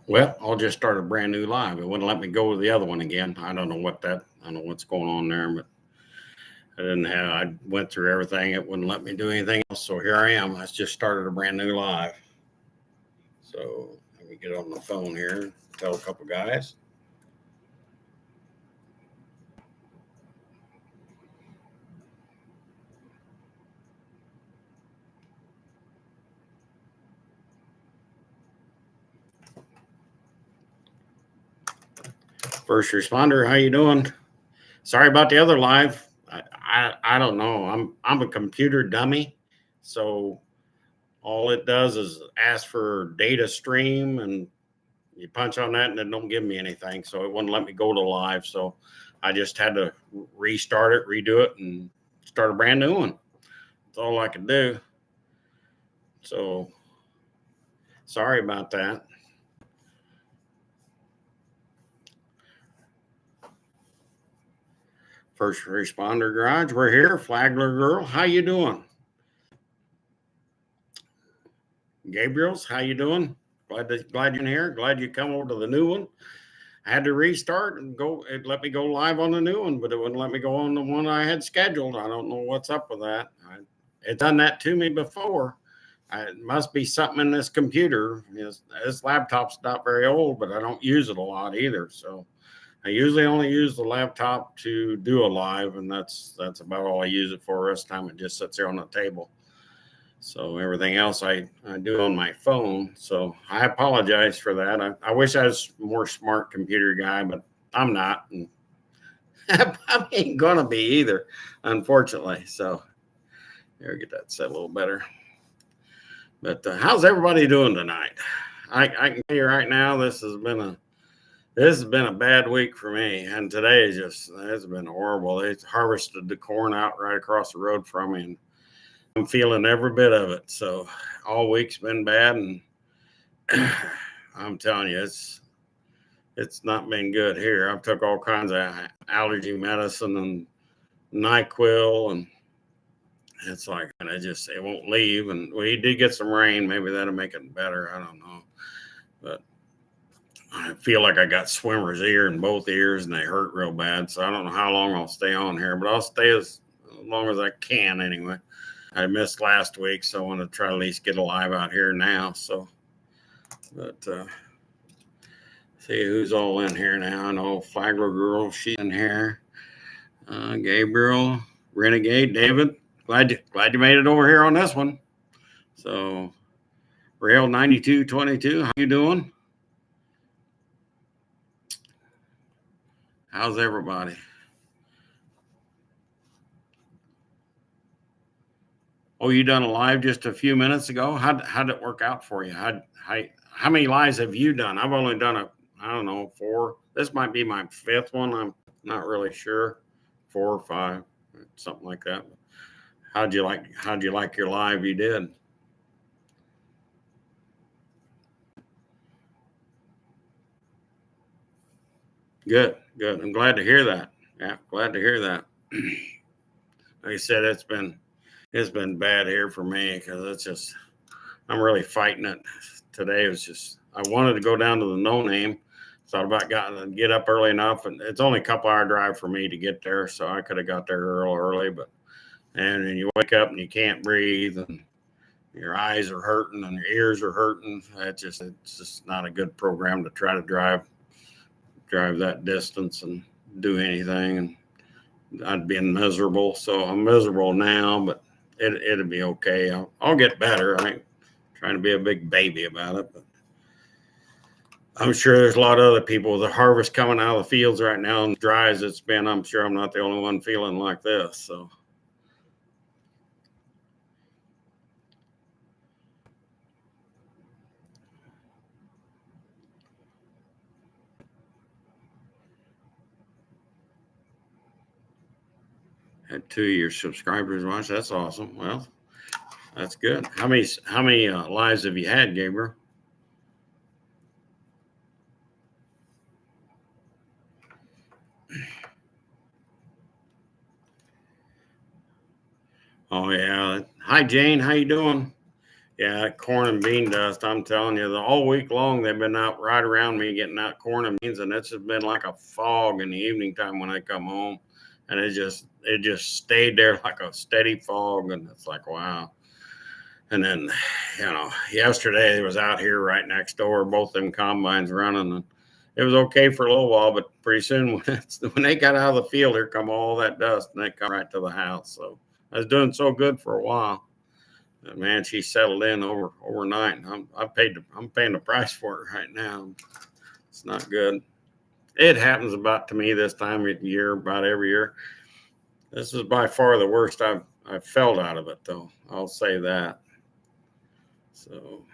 Well, I'll just start a brand new live. It wouldn't let me go with the other one again. I don't know what's going on there, but I went through everything. It wouldn't let me do anything else. So here I am. I just started a brand new live. So let me get on the phone here and tell a couple guys. First responder, how you doing? Sorry about the other live. I don't know. I'm a computer dummy, so all it does is ask for data stream, and you punch on that, and it don't give me anything. So it wouldn't let me go to live. So I just had to restart it, redo it, and start a brand new one. That's all I could do. So sorry about that. First responder garage, we're here. Flagler girl, how you doing? Gabriel's, how you doing? Glad you're in here. Glad you come over to the new one. I had to restart and go. It let me go live on the new one, but it wouldn't let me go on the one I had scheduled. I don't know what's up with that. It done that to me before. It must be something in this computer. This laptop's not very old, but I don't use it a lot either. So I usually only use the laptop to do a live, and that's about all I use it for. The rest of the time it just sits there on the table. So everything else I do on my phone. So I apologize for that. I wish I was a more smart computer guy, but I'm not. And I ain't going to be either, unfortunately. So here, get that set a little better. But how's everybody doing tonight? I can tell you right now, this has been a bad week for me. And today it's been horrible. They harvested the corn out right across the road from me. And I'm feeling every bit of it. So all week's been bad, and I'm telling you, it's not been good here. I've took all kinds of allergy medicine and NyQuil, and it's like, and it won't leave. And we did get some rain. Maybe that'll make it better. I don't know, but I feel like I got swimmer's ear in both ears, and they hurt real bad. So I don't know how long I'll stay on here, but I'll stay as long as I can anyway. I missed last week, so I want to try to at least get alive out here now. So, but see who's all in here now. I know Flagler girl, she's in here. Gabriel, Renegade, David. Glad you made it over here on this one. So, Rail 9222, how you doing? How's everybody? Oh, you done a live just a few minutes ago? How'd it work out for you? How many lives have you done? I've only done I don't know, 4. This might be my 5th one. I'm not really sure. 4 or 5, something like that. How'd you like your live you did? Good. I'm glad to hear that. Yeah, glad to hear that. Like I said, it's been bad here for me because I'm really fighting it. Today was just, I wanted to go down to the No Name. Thought about get up early enough, and it's only a couple hour drive for me to get there, so I could have got there early. But and then you wake up and you can't breathe, and your eyes are hurting and your ears are hurting. It's just not a good program to try to drive that distance and do anything. And I'd been miserable, so I'm miserable now, but it'll be okay. I'll get better. I ain't trying to be a big baby about it, but I'm sure there's a lot of other people with the harvest coming out of the fields right now, and dry as it's been, I'm sure I'm not the only one feeling like this. So had 2 of your subscribers watch. That's awesome. Well, that's good. How many lives have you had, Gabriel? Oh yeah. Hi Jane, how you doing? Yeah, corn and bean dust. I'm telling you, all week long they've been out right around me getting out corn and beans, and it's just been like a fog in the evening time when I come home, and it just stayed there like a steady fog, and it's like wow. And then, yesterday it was out here right next door, both them combines running, and it was okay for a little while, but pretty soon when they got out of the field, here come all that dust, and they come right to the house. So I was doing so good for a while. And man, she settled in overnight. And I'm paying the price for it right now. It's not good. It happens about to me this time of year, about every year. This is by far the worst I've felt out of it, though. I'll say that. So,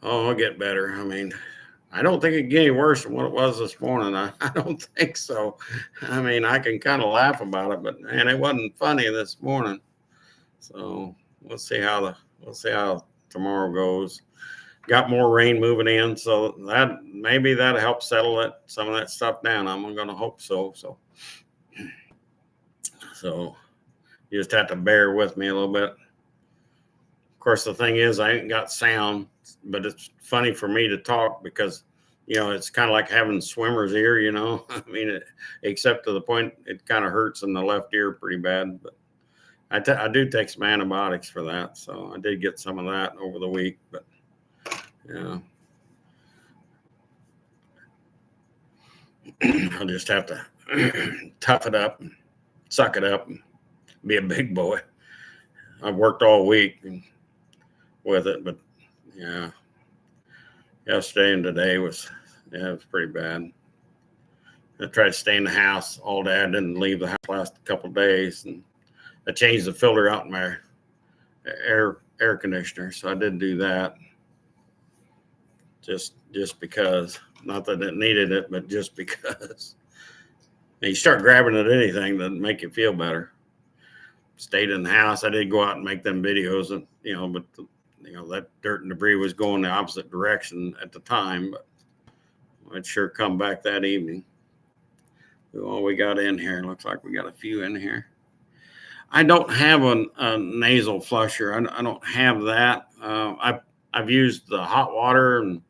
I'll get better. I mean, I don't think it get any worse than what it was this morning. I don't think so. I mean, I can kind of laugh about it, but man, it wasn't funny this morning. So we'll see how tomorrow goes. Got more rain moving in, so that maybe that'll help settle it some of that stuff down. I'm going to hope so. So you just have to bear with me a little bit. Of course, the thing is, I ain't got sound, but it's funny for me to talk because it's kind of like having swimmer's ear. I mean, except to the point it kind of hurts in the left ear pretty bad. But I do take some antibiotics for that, so I did get some of that over the week. But yeah, I'll just have to tough it up, and suck it up, and be a big boy. I've worked all week with it, but yeah, yesterday and today it was pretty bad. I tried to stay in the house all day. I didn't leave the house last couple of days, and I changed the filter out in my air conditioner, so I did do that. Just because, not that it needed it, but just because. And you start grabbing at anything that make you feel better. Stayed in the house. I did go out and make them videos, and but that dirt and debris was going the opposite direction at the time, but I'd sure come back that evening. All we got in here, looks like we got a few in here. I don't have a nasal flusher. I don't have that. I've used the hot water and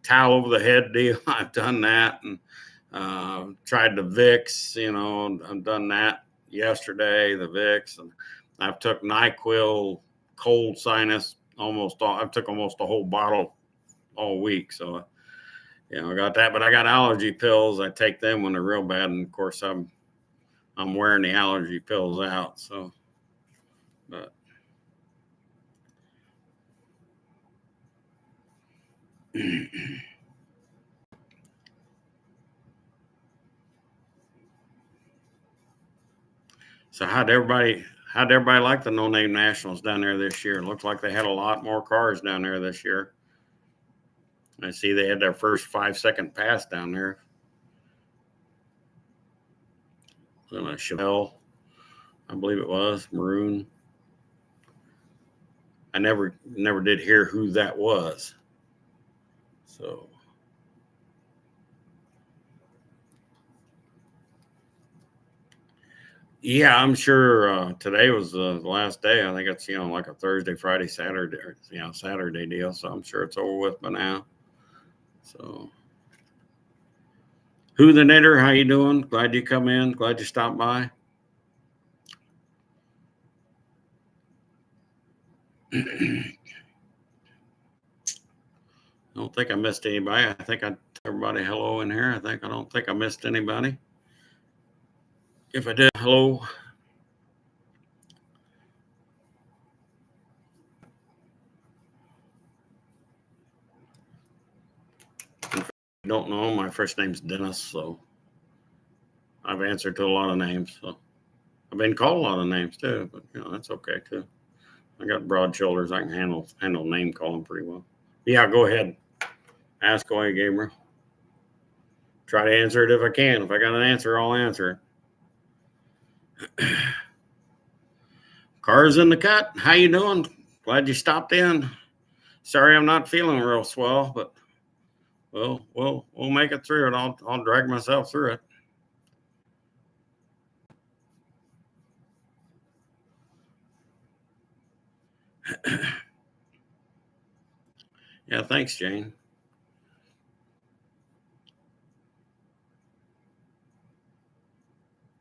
towel over the head deal. I've done that, and tried the Vicks. I've done that yesterday. The Vicks, and I've took NyQuil cold sinus I've took almost a whole bottle all week. So I got that, but I got allergy pills. I take them when they're real bad, and of course I'm wearing the allergy pills out. So, but so how'd everybody like the No Name Nationals down there this year? It looked like they had a lot more cars down there this year. I see they had their first 5-second pass down there. A Chevelle, I believe it was maroon. I never did hear who that was. So yeah, I'm sure today was the last day. I think it's like a Thursday, Friday, Saturday, or, Saturday deal. So I'm sure it's over with by now. So, Who the Knitter, how you doing? Glad you come in. Glad you stopped by. I don't think I missed anybody. I think I told everybody hello in here. I don't think I missed anybody. If I did, hello. If you don't know, my first name's Dennis, so I've answered to a lot of names. So I've been called a lot of names too, but that's okay too. I got broad shoulders. I can handle name calling pretty well. Yeah, go ahead. Ask away, Gabriel. Try to answer it if I can. If I got an answer, I'll answer it. Cars in the cut. How you doing? Glad you stopped in. Sorry, I'm not feeling real swell, but we'll make it through it. I'll drag myself through it. Yeah, thanks, Jane.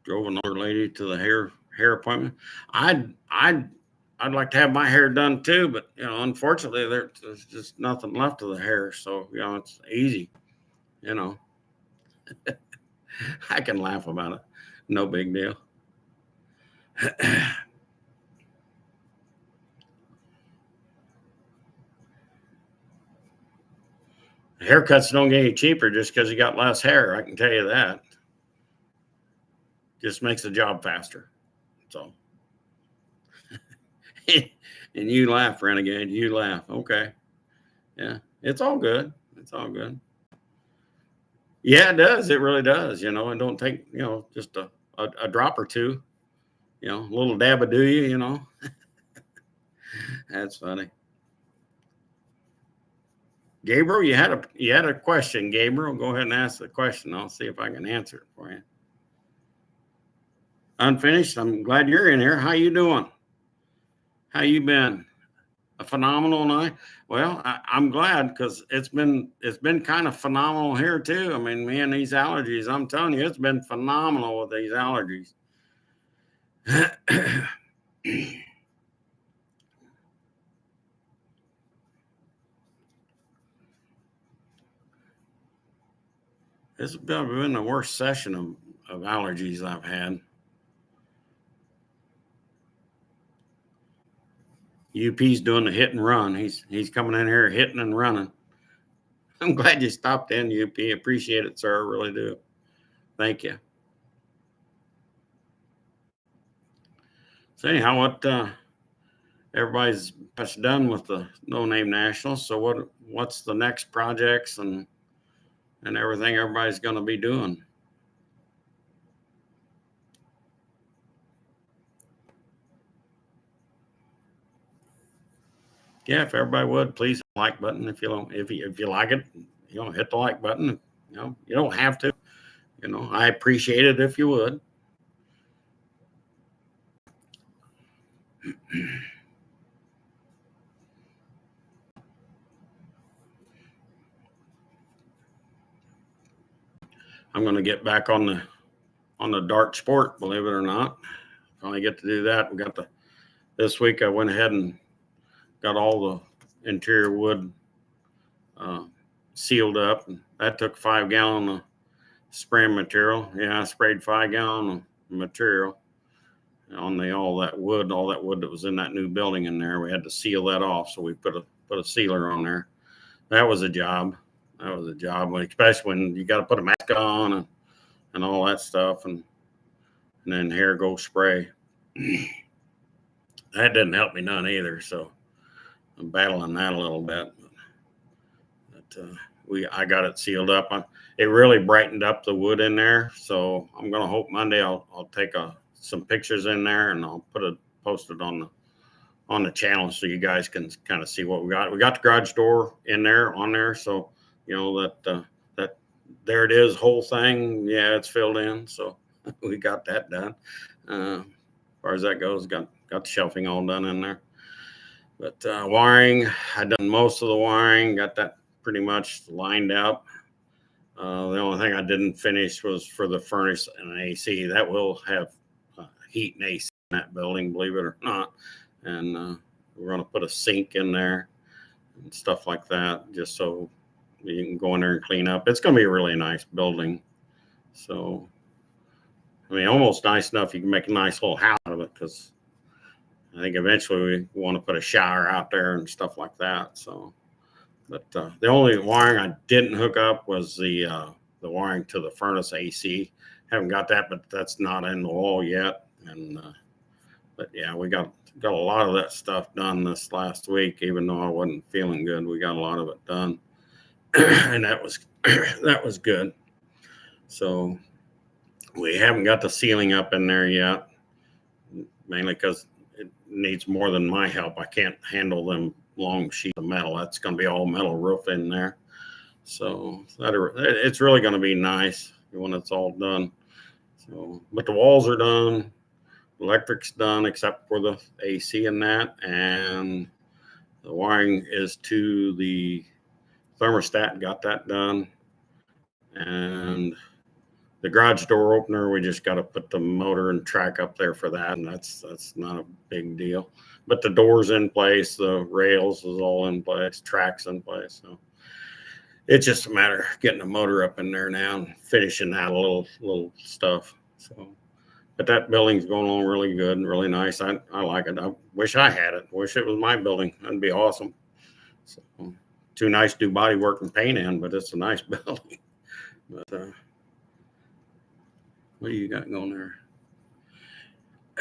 Drove another lady to the hair appointment. I'd like to have my hair done too, but unfortunately, there's just nothing left of the hair. So it's easy. You know, I can laugh about it. No big deal. Haircuts don't get any cheaper just because you got less hair. I can tell you that. Just makes the job faster. So, and you laugh, Renegade. You laugh. Okay. Yeah. It's all good. It's all good. Yeah, it does. It really does. And don't take, just a drop or two, a little dab of do you. That's funny. Gabriel, you had a question, Gabriel. Go ahead and ask the question. I'll see if I can answer it for you. Unfinished. I'm glad you're in here. How you doing? How you been? A phenomenal night. Well, I'm glad because it's been kind of phenomenal here too. I mean, man, these allergies. I'm telling you, it's been phenomenal with these allergies. This has been the worst session of allergies I've had. UP's doing the hit and run. He's coming in here hitting and running. I'm glad you stopped in, UP. Appreciate it, sir. I really do. Thank you. So anyhow, what everybody's done with the No Name Nationals. So what's the next projects and everything everybody's going to be doing? Yeah, if everybody would please hit the like button if you like it, hit the like button. You don't have to. I appreciate it if you would. I'm going to get back on the dart sport, believe it or not. Finally get to do that. This week I went ahead and got all the interior wood sealed up, and that took 5 gallon of spraying material. Yeah, I sprayed 5 gallon of material on all that wood that was in that new building in there. We had to seal that off, so we put a sealer on there. That was a job. Especially when you got to put a mask on and all that stuff, and then here go spray. That didn't help me none either, so I'm battling that a little bit. But I got it sealed up. It really brightened up the wood in there, so I'm gonna hope Monday I'll take some pictures in there and I'll post it on the channel so you guys can kind of see what we got. We got the garage door on there, so that there it is, whole thing. Yeah, it's filled in, so we got that done. As far as that goes, got the shelving all done in there. But wiring, I done most of the wiring, got that pretty much lined up. The only thing I didn't finish was for the furnace and AC. That will have heat and AC in that building, believe it or not. And we're going to put a sink in there and stuff like that, just so you can go in there and clean up. It's going to be a really nice building. So, I mean, almost nice enough you can make a nice little house out of it, because I think eventually we want to put a shower out there and stuff like that. So, but the only wiring I didn't hook up was the wiring to the furnace AC. Haven't got that, but that's not in the wall yet. And but yeah, we got a lot of that stuff done this last week. Even though I wasn't feeling good, we got a lot of it done, and that was good. So we haven't got the ceiling up in there yet, mainly because it needs more than my help. I can't handle them long sheets of metal. That's going to be all metal roof in there. So it's really going to be nice when it's all done. So, but the walls are done. electric's done except for the AC and that, and the wiring is to the thermostat. Got that done, and the garage door opener, we just got to put the motor and track up there for that, and that's not a big deal. But the door's in place, the rails is all in place, track's in place. So it's just a matter of getting the motor up in there now and finishing that little stuff. So, but that building's going on really good and really nice. I like it. I wish I had it. Wish it was my building. That'd be awesome. So, too nice to do body work and paint in, but it's a nice building. But what do you got going there?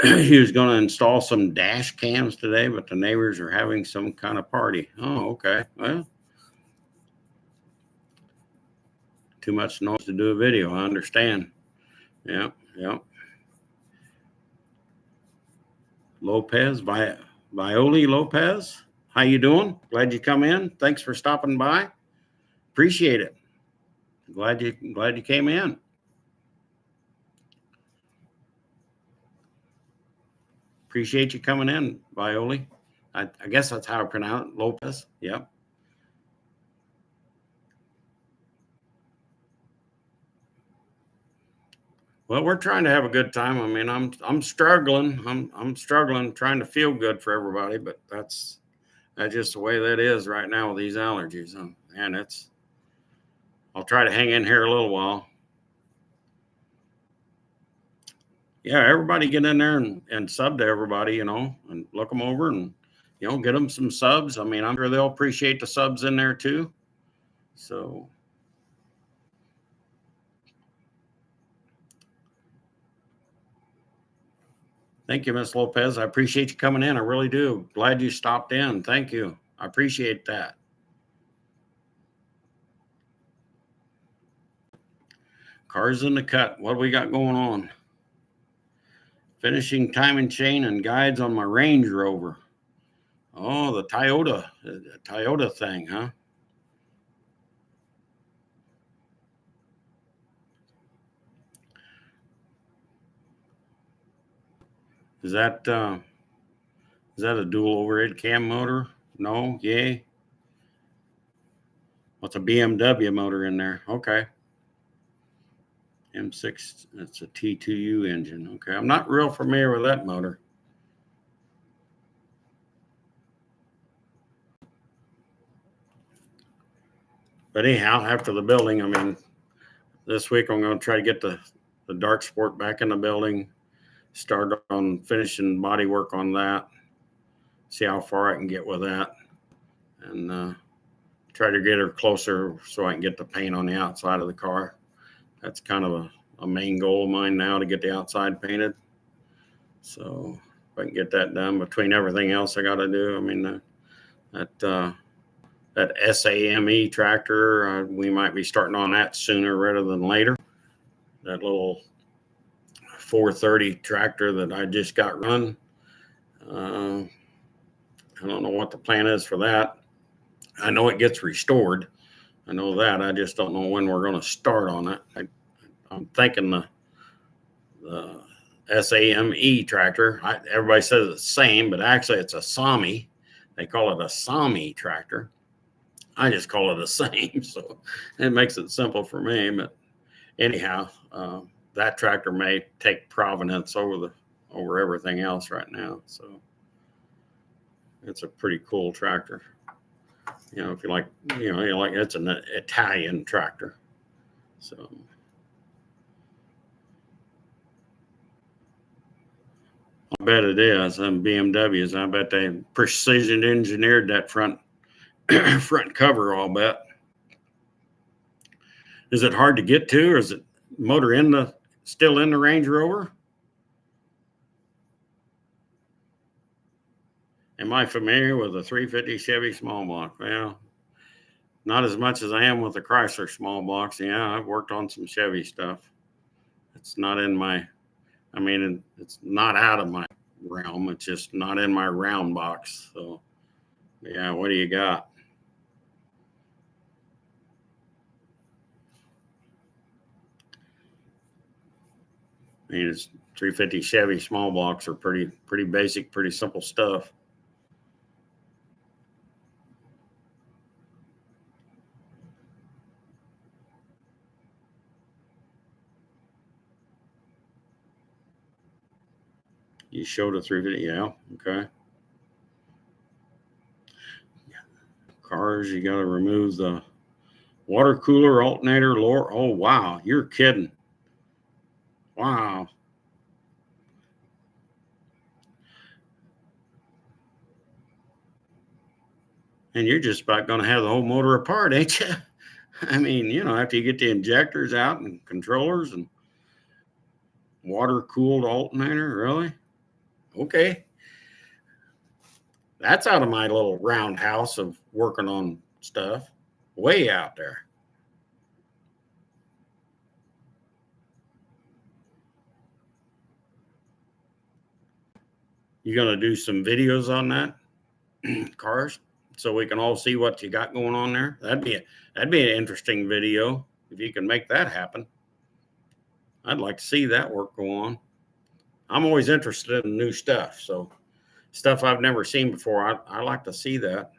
He was going to install some dash cams today, but the neighbors are having some kind of party. Oh, okay. Well, too much noise to do a video. I understand. Yeah. Violi Lopez. How you doing? Glad you come in. Thanks for stopping by. Appreciate it. Glad you came in. Appreciate you coming in, Violi. I guess that's how I pronounce it, Lopez. Yep. Well, we're trying to have a good time. I mean, I'm struggling. I'm struggling trying to feel good for everybody, but that's just the way that is right now with these allergies. And I'll try to hang in here a little while. Yeah, everybody get in there and sub to everybody, and look them over and, get them some subs. I mean, I'm sure they'll appreciate the subs in there too. So. Thank you, Miss Lopez. I appreciate you coming in. I really do. Glad you stopped in. Thank you. I appreciate that. Cars in the cut. What do we got going on? Finishing time and chain and guides on my Range Rover. Oh, the Toyota thing, huh? Is that a dual overhead cam motor? No, yay. What's a BMW motor in there? Okay. M6, that's a T2U engine. Okay, I'm not real familiar with that motor. But anyhow, after the building, I mean, this week I'm going to try to get the Dark Sport back in the building, start on finishing body work on that, see how far I can get with that, and try to get her closer so I can get the paint on the outside of the car. That's kind of a main goal of mine now, to get the outside painted. So if I can get that done between everything else I got to do, I mean, that SAME tractor, we might be starting on that sooner rather than later. That little 430 tractor that I just got run. I don't know what the plan is for that. I know it gets restored. I know that. I just don't know when we're going to start on it. I'm thinking the SAME tractor. Everybody says it's the same, but actually it's a SAME. They call it a SAME tractor. I just call it the same, so it makes it simple for me. But anyhow, that tractor may take provenance over everything else right now. So it's a pretty cool tractor. If you like, it's an Italian tractor. So I bet it is. And BMWs, I bet they precision engineered that front cover, I'll bet. Is it hard to get to, or is it motor still in the Range Rover? Am I familiar with a 350 Chevy small block? Well, not as much as I am with the Chrysler small blocks. Yeah, I've worked on some Chevy stuff. It's not it's not out of my realm. It's just not in my round box. So, yeah, what do you got? I mean, it's 350 Chevy small blocks are pretty basic, pretty simple stuff. You showed a 350, yeah, okay. Cars, you got to remove the water cooler, alternator, lower. Oh, wow, you're kidding. Wow. And you're just about going to have the whole motor apart, ain't you? I mean, after you get the injectors out and controllers and water cooled alternator, really? Okay. That's out of my little roundhouse of working on stuff. Way out there. You gonna do some videos on that cars so we can all see what you got going on there? That'd be an interesting video if you can make that happen. I'd like to see that work go on. I'm always interested in new stuff, so stuff I've never seen before. I like to see that.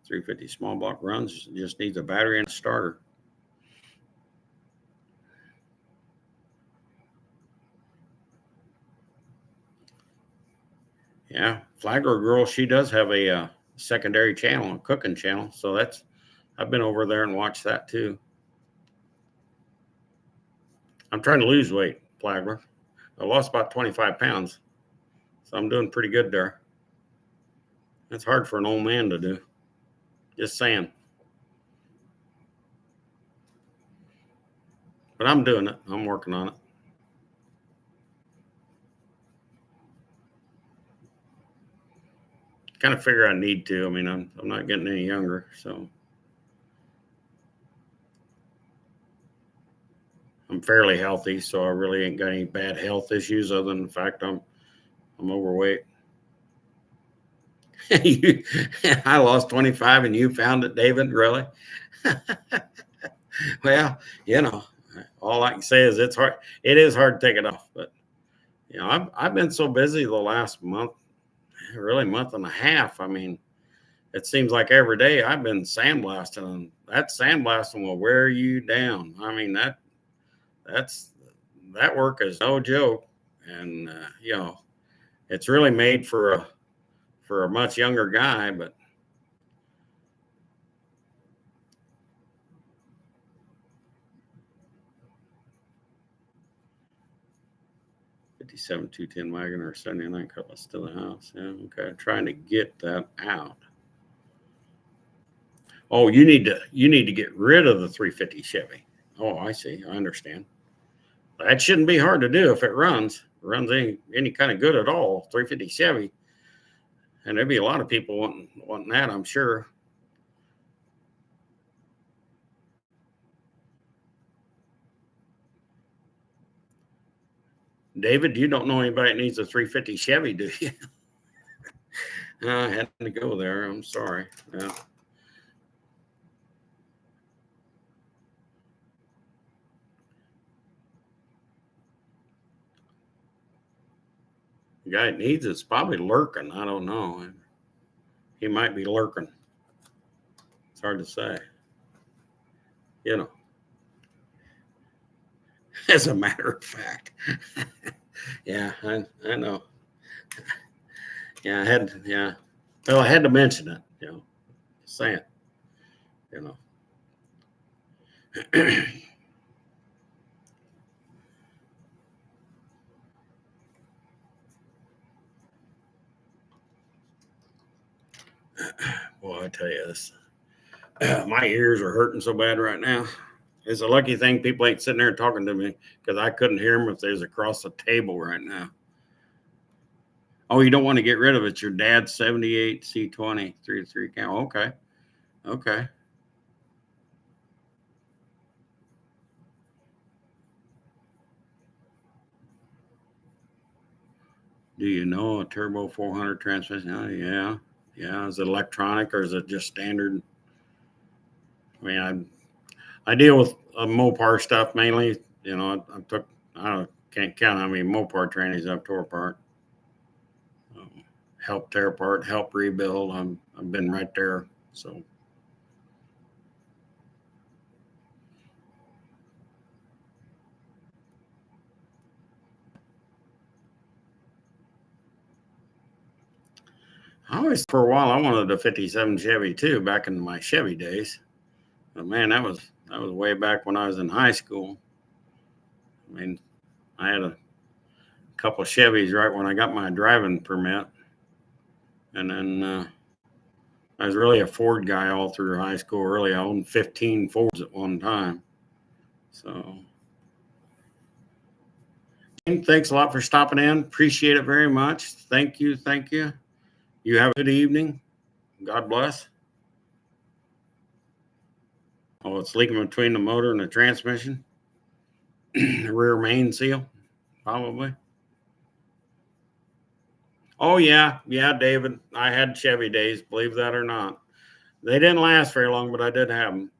.350 small block runs, just needs a battery and a starter. Yeah, Flagler Girl, she does have a secondary channel, a cooking channel. So I've been over there and watched that too. I'm trying to lose weight, Flagler. I lost about 25 pounds. So I'm doing pretty good there. That's hard for an old man to do. Just saying. But I'm doing it. I'm working on it. Kind of figure I need to. I mean, I'm not getting any younger, so I'm fairly healthy, so I really ain't got any bad health issues other than the fact I'm overweight. I lost 25 and you found it, David? Really? Well, all I can say is it's hard. It is hard to take it off, but I've been so busy the last month, really month and a half. I mean, it seems like every day I've been sandblasting, and that sandblasting will wear you down. I mean, that work is no joke, and it's really made for a much younger guy, but. 57 210 Wagoner 79 Cutlass to the house. Yeah, okay. Trying to get that out. Oh, you need to get rid of the 350 Chevy. Oh, I see. I understand. That shouldn't be hard to do if it runs any kind of good at all. 350 Chevy, and there'd be a lot of people wanting that, I'm sure. David, you don't know anybody that needs a 350 Chevy, do you? I had to go there. I'm sorry. Yeah. The guy that needs it's probably lurking. I don't know. He might be lurking. It's hard to say. As a matter of fact. Yeah, I know. Yeah, Well, I had to mention it, just saying, Well, I tell you this, my ears are hurting so bad right now. It's a lucky thing people ain't sitting there talking to me because I couldn't hear them if they was across the table right now. Oh, you don't want to get rid of it. Your dad's 78 C20 3 count. Okay. Okay. Do you know a turbo 400 transmission? Oh, yeah. Yeah. Is it electronic or is it just standard? I mean, I deal with Mopar stuff mainly. You know, I can't count how many Mopar trainings I've tore apart. Help tear apart, help rebuild. I've been right there. So. For a while, I wanted a 57 Chevy too, back in my Chevy days. But man, that was way back when I was in high school. I mean, I had a couple of Chevys right when I got my driving permit. And then I was really a Ford guy all through high school. Really, I owned 15 Fords at one time. So, thanks a lot for stopping in. Appreciate it very much. Thank you. Thank you. You have a good evening. God bless. Oh, it's leaking between the motor and the transmission. The rear main seal, probably. Oh, yeah. Yeah, David. I had Chevy days, believe that or not. They didn't last very long, but I did have them.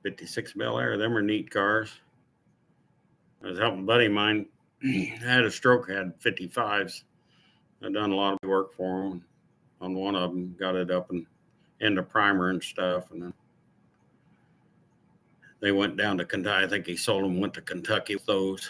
56 Bel Air. Them are neat cars. I was helping a buddy of mine. Had a stroke, had 55s. I've done a lot of work for him. On one of them, got it up and into primer and stuff. And then they went down to Kentucky. I think he sold them, went to Kentucky with those.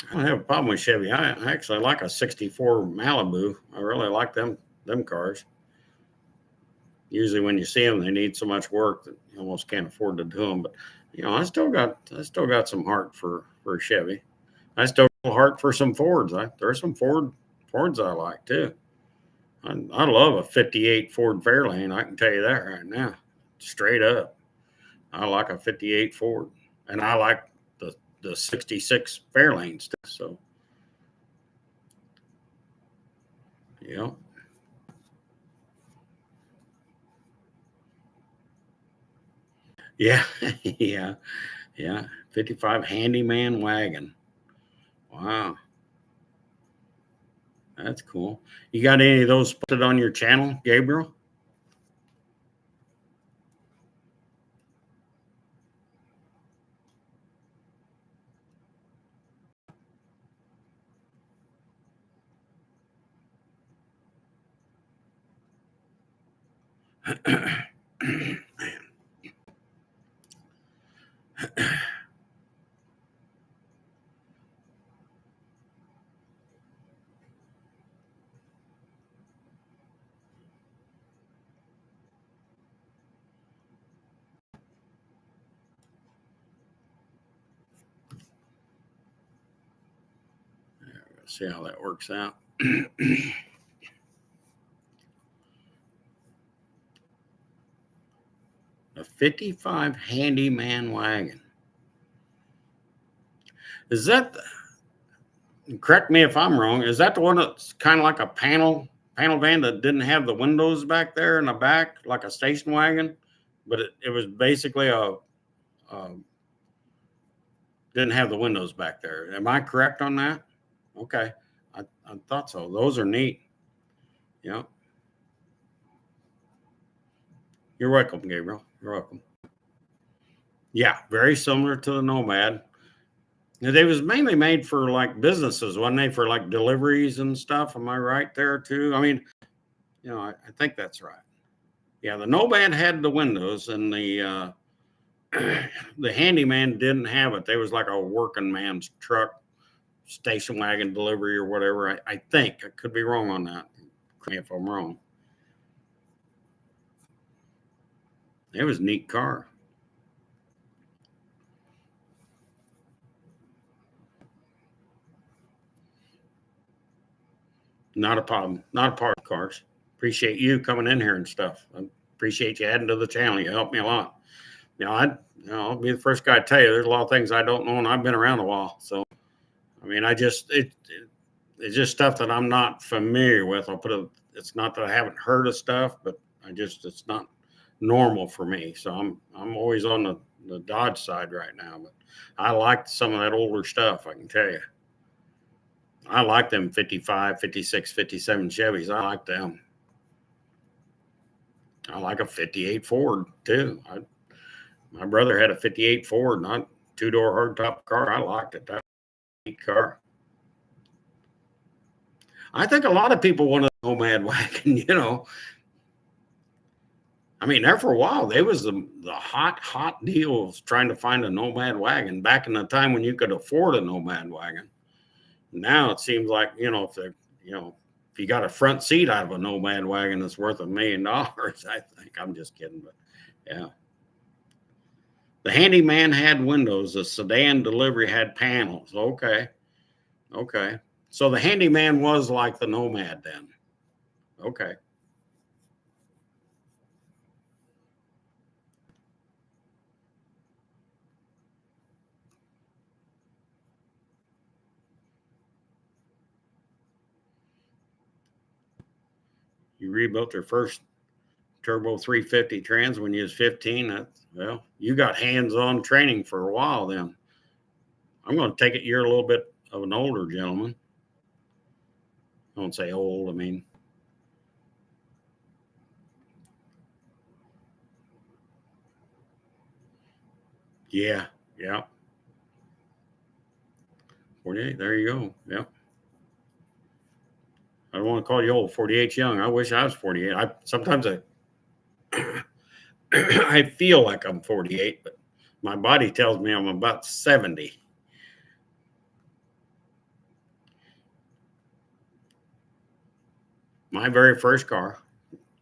I don't have a problem with Chevy. I actually like a 64 Malibu. I really like them cars. Usually when you see them, they need so much work that you almost can't afford to do them. But you know, I still got some heart for Chevy. I still got heart for some Fords. There's some Fords I like too. I love a 58 Ford Fairlane. I can tell you that right now, straight up. I like a 58 Ford, and I like the 66 Fairlanes too. So, yeah. Yeah, yeah. 55 handyman wagon. Wow, that's cool. You got any of those posted on your channel, Gabriel? See how that works out. A 55 handyman wagon. Is that, correct me if I'm wrong, is that the one that's kind of like a panel van that didn't have the windows back there in the back, like a station wagon? But it was basically didn't have the windows back there. Am I correct on that? Okay. I thought so. Those are neat. Yeah. You're welcome, Gabriel. You're welcome. Yeah, very similar to the Nomad. They was mainly made for like businesses, wasn't they? For like deliveries and stuff. Am I right there too? I mean, you know, I think that's right. Yeah, the Nomad had the windows, and the the handyman didn't have it. They was like a working man's truck, station wagon delivery or whatever. I think I could be wrong on that. Correct me if I'm wrong. It was a neat car. Not a problem. Not a part of cars. Appreciate you coming in here and stuff. I appreciate you adding to the channel. You helped me a lot. You know, I'll be the first guy to tell you there's a lot of things I don't know, and I've been around a while. So, I mean, it's it's just stuff that I'm not familiar with. It's not that I haven't heard of stuff, but it's not normal for me. So I'm always on the Dodge side right now, but I like some of that older stuff. I can tell you, I like them 55, 56, 57 Chevys. I like them. I like a 58 Ford too. My brother had a 58 Ford, not two-door hardtop car. I liked it. That neat car. I think a lot of people want a Nomad wagon, you know. I mean, there for a while, they was the hot deal of trying to find a Nomad wagon back in the time when you could afford a Nomad wagon. Now it seems like, you know, if you got a front seat out of a Nomad wagon that's worth $1 million, I think. I'm just kidding, but yeah. The Handyman had windows. The sedan delivery had panels. Okay. So the Handyman was like the Nomad then. Okay. You rebuilt your first turbo 350 trans when you was 15. Well, you got hands-on training for a while then. I'm going to take it you're a little bit of an older gentleman. I don't say old, I mean. Yeah. 48, there you go. Yep. I don't want to call you old. 48's young. I wish I was 48. Sometimes I feel like I'm 48, but my body tells me I'm about 70. My very first car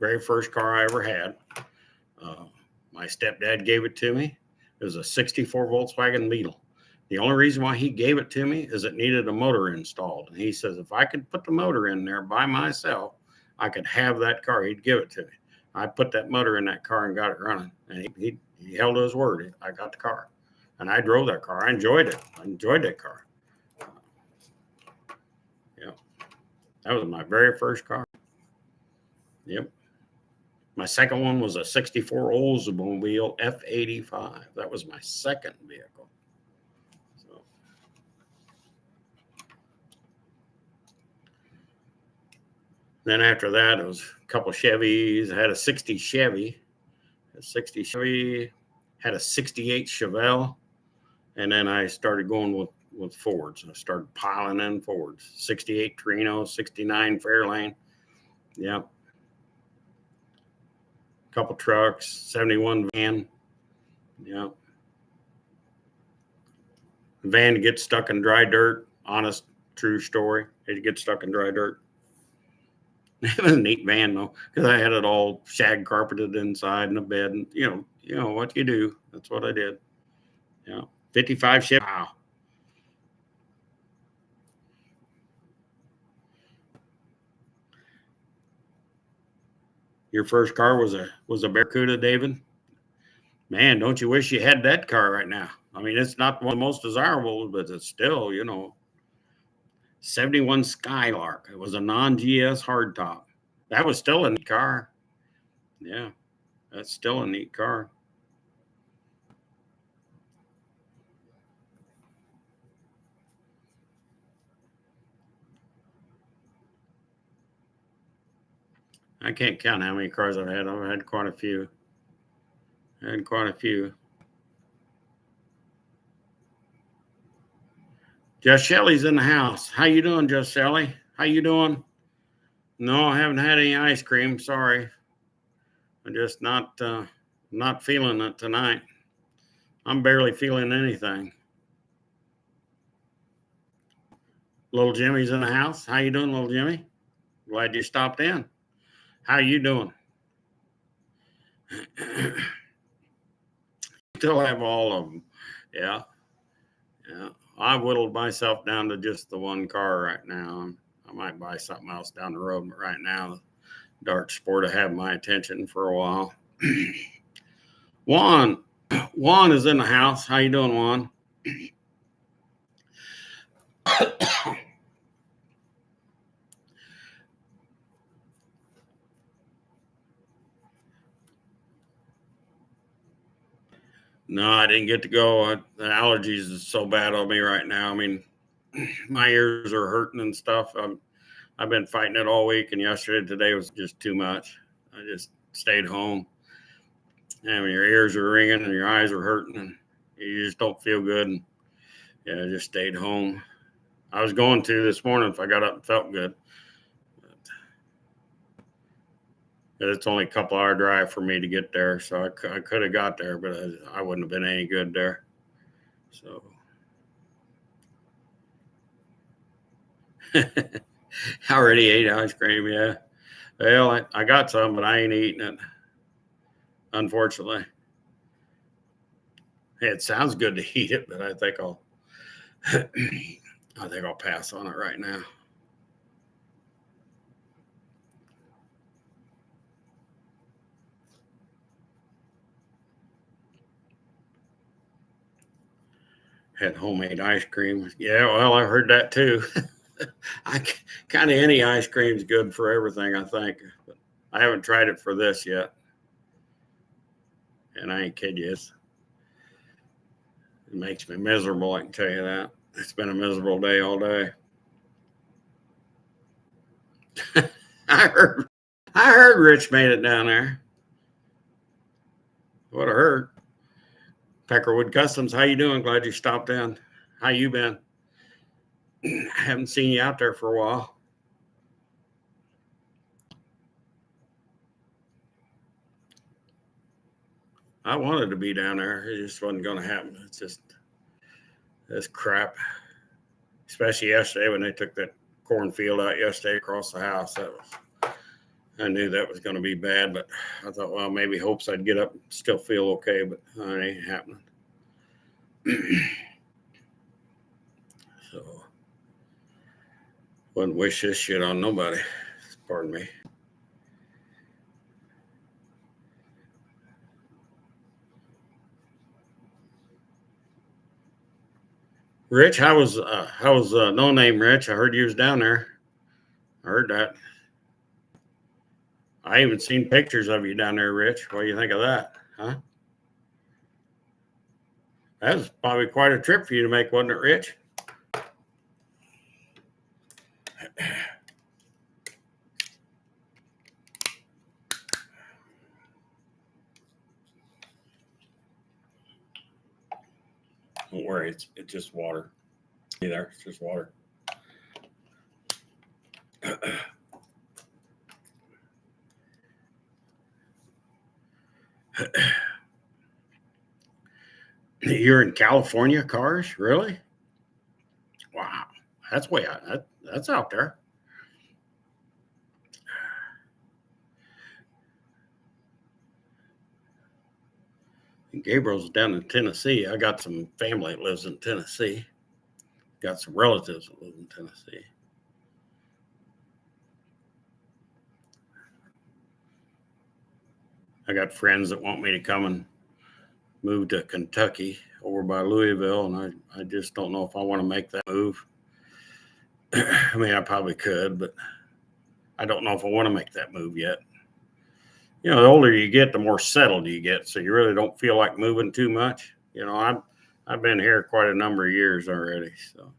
I ever had, my stepdad gave it to me. It was a 64 Volkswagen Beetle. The only reason why he gave it to me is it needed a motor installed. And he says, if I could put the motor in there by myself, I could have that car. He'd give it to me. I put that motor in that car and got it running. And he held his word. I got the car. And I drove that car. I enjoyed it. I enjoyed that car. Yeah. That was my very first car. Yep. My second one was a 64 Oldsmobile F85. That was my second vehicle. Then after that, it was a couple Chevys. I had a 60 Chevy, had a 68 Chevelle, and then I started going with Fords. I started piling in Fords. 68 Torino, 69 Fairlane. Yep. Couple trucks, 71 van. Yep. The van gets stuck in dry dirt. Honest, true story. It gets stuck in dry dirt. It was a neat van though, because I had it all shag carpeted inside and a bed, and you know what you do. That's what I did. Yeah, 55 Chevy. Wow. Your first car was a Barracuda, David? Man, don't you wish you had that car right now? I mean, it's not one of the most desirable, but it's still, 71 Skylark. It was a non-GS hardtop. That was still a neat car. Yeah, that's still a neat car. I can't count how many cars I've had. I've had quite a few. Just Shelley's in the house. How you doing, Just Shelley? How you doing? No, I haven't had any ice cream. Sorry. I'm just not feeling it tonight. I'm barely feeling anything. Little Jimmy's in the house. How you doing, little Jimmy? Glad you stopped in. How you doing? Still have all of them. Yeah. I whittled myself down to just the one car right now. I might buy something else down the road, but right now, Dart Sport will have my attention for a while. Juan is in the house. How you doing, Juan? No, I didn't get to go. The allergies is so bad on me right now. I mean, my ears are hurting and stuff. I've been fighting it all week, and yesterday, today was just too much. I just stayed home. And when your ears are ringing and your eyes are hurting, and you just don't feel good. And yeah, I just stayed home. I was going to this morning if I got up and felt good. But it's only a couple hour drive for me to get there, so I could have got there, but I wouldn't have been any good there. So I already ate ice cream, yeah. Well, I got some, but I ain't eating it, unfortunately. Hey, it sounds good to eat it, but I think I'll pass on it right now. Had homemade ice cream. Yeah, well, I heard that too. I kind of any ice cream's good for everything, I think. But I haven't tried it for this yet. And I ain't kidding you. It makes me miserable, I can tell you that. It's been a miserable day all day. I heard Rich made it down there. What I heard. Peckerwood Customs, how you doing? Glad you stopped in. How you been? I haven't seen you out there for a while. I wanted to be down there. It just wasn't going to happen. It's just this crap. Especially yesterday when they took that cornfield out yesterday across the house. I knew that was going to be bad, but I thought, well, maybe hopes I'd get up and still feel okay, but it ain't happening. So, wouldn't wish this shit on nobody. Pardon me. Rich, how was No Name Rich? I heard you was down there. I heard that. I even seen pictures of you down there, Rich. What do you think of that? Huh? That was probably quite a trip for you to make, wasn't it, Rich? Don't worry, it's just water. See there, it's just water. You're in California, cars? Really? Wow, that's way out. That's out there. Gabriel's down in Tennessee. I got some family that lives in Tennessee. Got some relatives that live in Tennessee. I got friends that want me to come and move to Kentucky over by Louisville, and I just don't know if I want to make that move. I mean, I probably could, but I don't know if I want to make that move yet. You know, the older you get, the more settled you get, so you really don't feel like moving too much. You know, I've been here quite a number of years already, so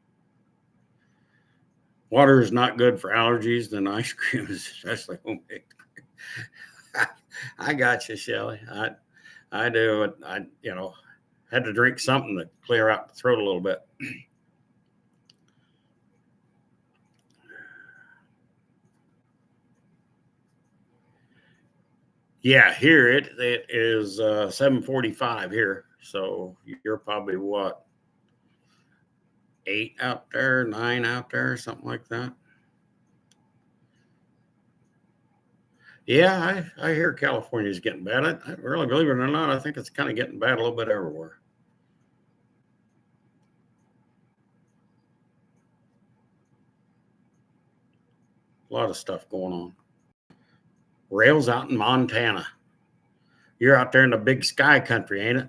water is not good for allergies, then ice cream is especially homemade. I got you, Shelly. I do. I had to drink something to clear out the throat a little bit. Yeah, here it is 7:45 here. So you're probably what, 8 out there, 9 out there, something like that. Yeah, I hear California's getting bad. I really, believe it or not, I think it's kind of getting bad a little bit everywhere. A lot of stuff going on. Rails out in Montana. You're out there in the big sky country, ain't it?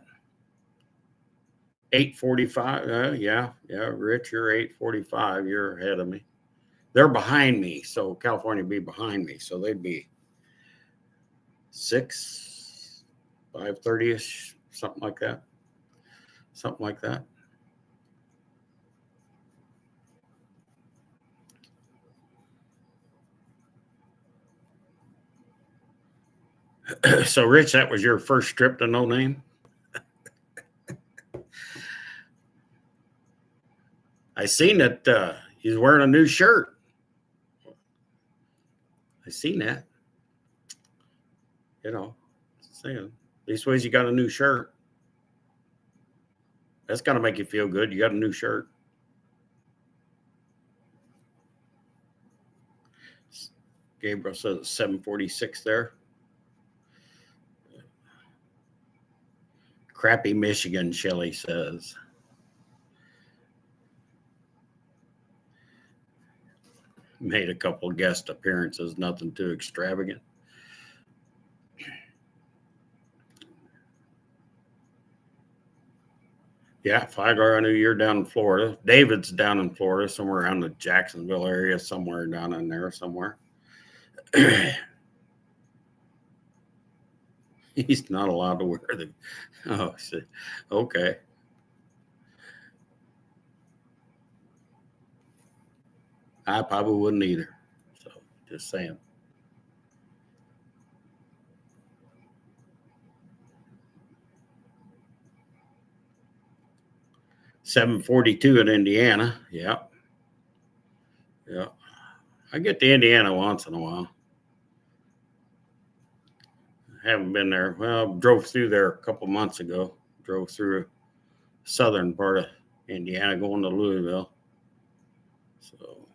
8:45. Yeah, Rich, you're 8:45. You're ahead of me. They're behind me, so California would be behind me, so they'd be 5:30ish, something like that. something like that. So, Rich, that was your first trip to No Name? I seen that he's wearing a new shirt. I seen that. You know, saying these ways you got a new shirt. That's gotta make you feel good. You got a new shirt. Gabriel says it's 7:46 there. Crappy Michigan, Shelley says. Made a couple guest appearances, nothing too extravagant. Yeah, Figar, I knew you're down in Florida. David's down in Florida, somewhere around the Jacksonville area, somewhere down in there, somewhere. He's not allowed to wear the. Oh, okay. I probably wouldn't either. So, just saying. $7.42 in Indiana. Yeah. Yeah. I get to Indiana once in a while. I haven't been there. Well, drove through there a couple months ago. Drove through southern part of Indiana going to Louisville. So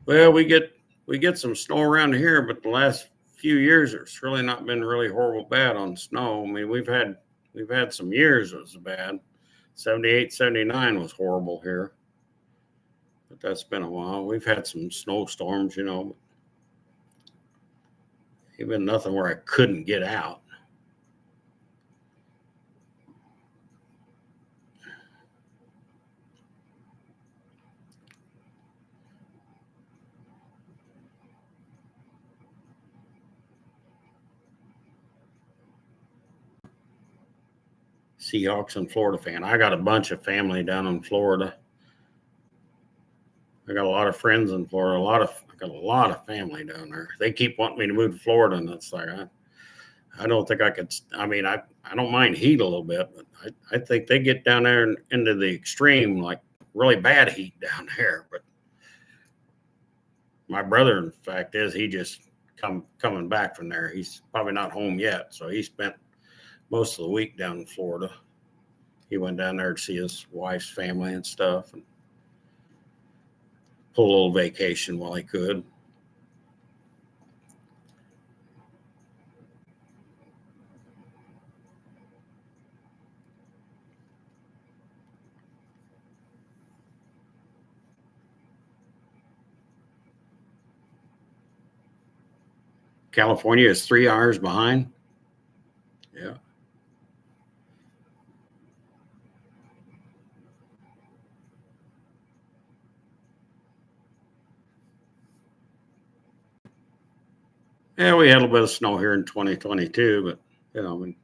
well, we get some snow around here, but the last few years it's really not been really horrible bad on snow. I mean, we've had some years it was bad. 78, 79 was horrible here. But that's been a while. We've had some snowstorms, you know. Even nothing where I couldn't get out. Seahawks and Florida fan. I got a bunch of family down in Florida. I got a lot of friends in Florida. I got a lot of family down there. They keep wanting me to move to Florida, and it's like I don't think I could. I mean, I don't mind heat a little bit, but I think they get down there and into the extreme, like really bad heat down there. But my brother, in fact, he just coming back from there. He's probably not home yet, so he spent most of the week down in Florida. He went down there to see his wife's family and stuff, and pull a little vacation while he could. California is 3 hours behind. Yeah. Yeah, we had a little bit of snow here in 2022, but you know, I mean,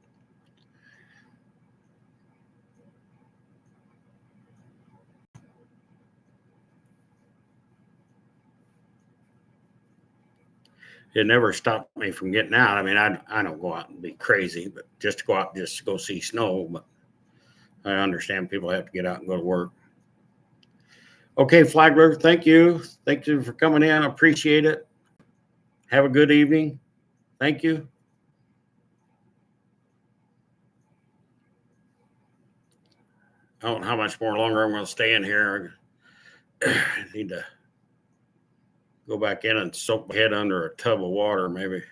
it never stopped me from getting out. I mean, I don't go out and be crazy, but just to go out just to go see snow. But I understand people have to get out and go to work. Okay, Flagler, thank you. Thank you for coming in. I appreciate it. Have a good evening. Thank you. I don't know how much more longer I'm going to stay in here. I need to go back in and soak my head under a tub of water, maybe.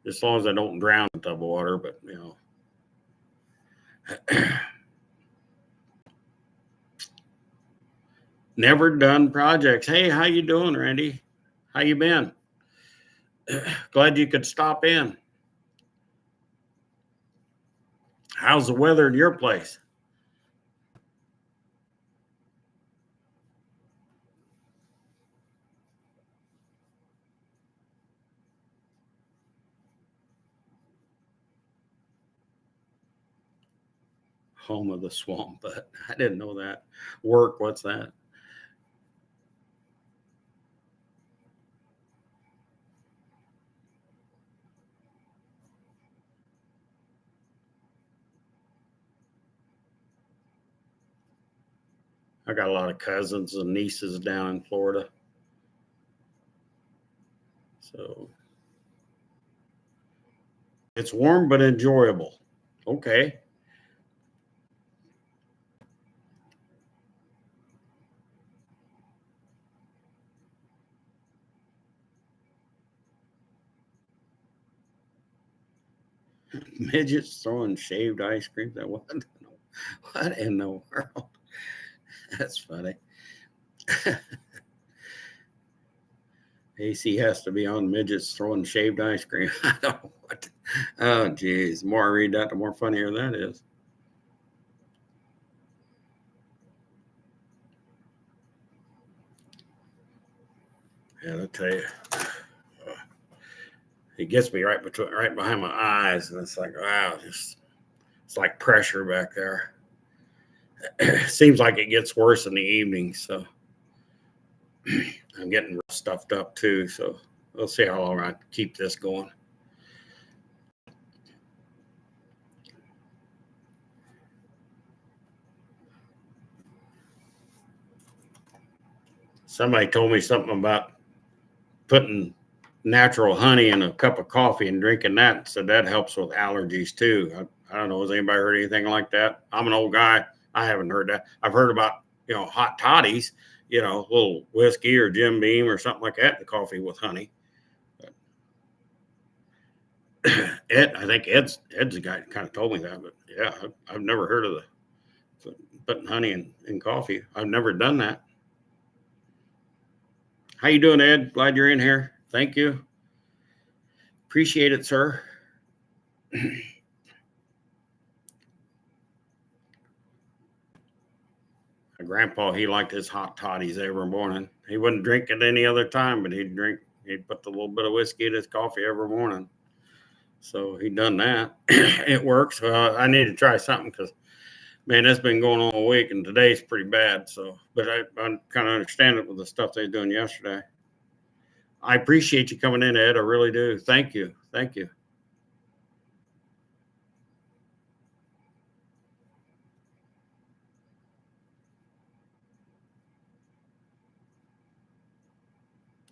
As long as I don't drown in a tub of water, but you know. Never done projects. Hey, how you doing, Randy? How you been? Glad you could stop in. How's the weather in your place? Home of the swamp, but I didn't know that. Work, what's that? I got a lot of cousins and nieces down in Florida. So it's warm but enjoyable. Okay. Midgets throwing shaved ice cream. That what? What in the world? That's funny. AC has to be on midgets throwing shaved ice cream. I don't know what. Oh, geez. The more I read that, the more funnier that is. Yeah, I tell you, it gets me right behind my eyes, and it's like, wow, just it's like pressure back there. Seems like it gets worse in the evening, so I'm getting stuffed up too. So we'll see how long I keep this going. Somebody told me something about putting natural honey in a cup of coffee and drinking that. So that helps with allergies too. I don't know. Has anybody heard anything like that? I'm an old guy. I haven't heard that. I've heard about, hot toddies, a little whiskey or Jim Beam or something like that in the coffee with honey. Ed, I think Ed's the guy that kind of told me that, but yeah, I've never heard of putting honey in coffee. I've never done that. How you doing, Ed? Glad you're in here. Thank you. Appreciate it, sir. My grandpa, he liked his hot toddies every morning. He wouldn't drink it any other time, but he'd put a little bit of whiskey in his coffee every morning. So he done that. It works. I need to try something because, man, that's been going on all week, and today's pretty bad. So, but I kind of understand it with the stuff they were doing yesterday. I appreciate you coming in, Ed. I really do. Thank you. Thank you.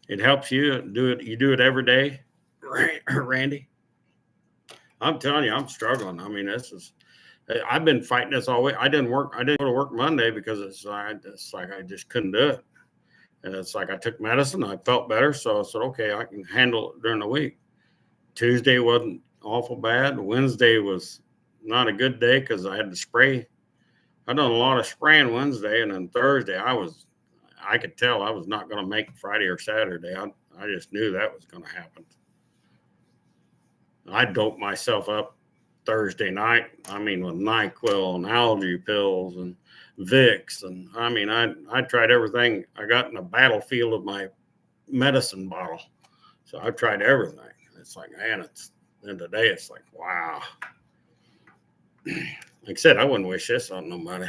It helps you do it. You do it every day, Randy. I'm telling you, I'm struggling. I mean, I've been fighting this all week. I didn't go to work Monday because it's like I just couldn't do it. And it's like I took medicine. I felt better. So I said, okay, I can handle it during the week. Tuesday wasn't awful bad. Wednesday was not a good day because I had to spray. I done a lot of spraying Wednesday. And then Thursday, I could tell I was not going to make Friday or Saturday. I just knew that was going to happen. I doped myself up Thursday night. I mean, with NyQuil and allergy pills and Vicks. And I mean, I tried everything I got in the battlefield of my medicine bottle. So I've tried everything. It's like, man, and today it's like, wow. Like I said, I wouldn't wish this on nobody.